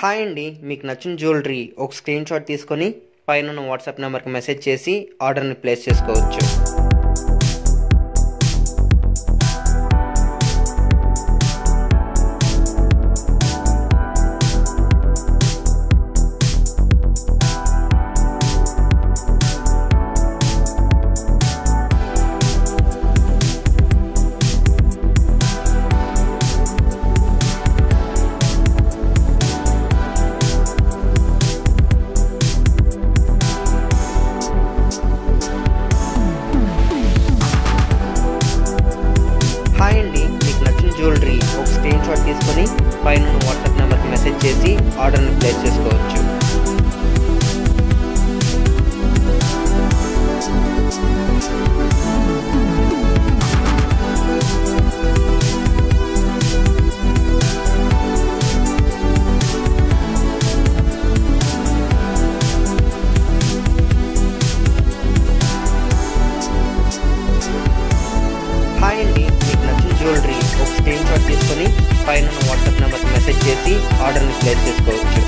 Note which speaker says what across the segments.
Speaker 1: Hi అండి, మీకు నచ్చిన జ్యువెలరీ ఒక స్క్రీన్ షాట్ తీసుకొని పైన ఉన్న వాట్సాప్ నెంబర్కి మెసేజ్ చేసి ఆర్డర్ని ప్లేస్ చేసుకోవచ్చు. హాయ్ అండి, మీకు నచ్చిన జ్యువెలరీ ఒక స్క్రీన్ షాట్ తీసుకొని పైన ఉన్న వాట్సాప్ నెంబర్కి మెసేజ్ చేసి ఆర్డర్ని ప్లేస్ చేసుకోవచ్చు. హాయ్ అండి, మీకు నచ్చిన జ్యువెలరీ ఒక స్క్రీన్ షాట్ తీసుకొని పైన ఉన్న వాట్సాప్ నెంబర్కి మెసేజ్ చేసి ఆర్డర్ని ప్లేస్ చేసుకోవచ్చు.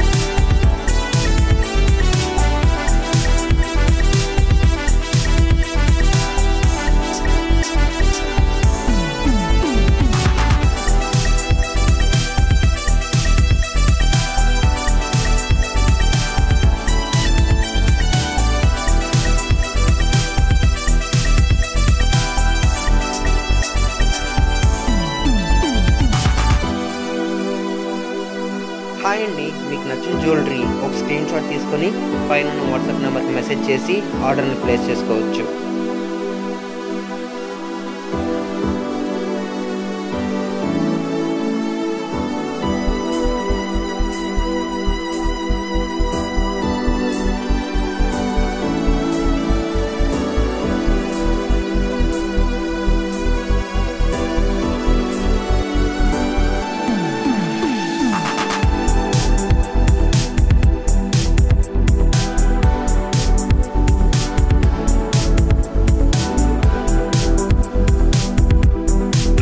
Speaker 1: హాయ్ అండి, మీకు నచ్చిన జ్యువెలరీ ఒక స్క్రీన్ షాట్ తీసుకొని పైన ఉన్న వాట్సాప్ నెంబర్కి మెసేజ్ చేసి ఆర్డర్ని ప్లేస్ చేసుకోవచ్చు.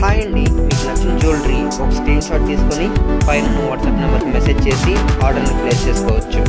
Speaker 1: హాయ్ అండి, మీకు నచ్చిన జ్యువెలరీ ఒక స్క్రీన్ షాట్ తీసుకొని పైన ఉన్న వాట్సాప్ నెంబర్కి మెసేజ్ చేసి ఆర్డర్ని ప్లేస్ చేసుకోవచ్చు.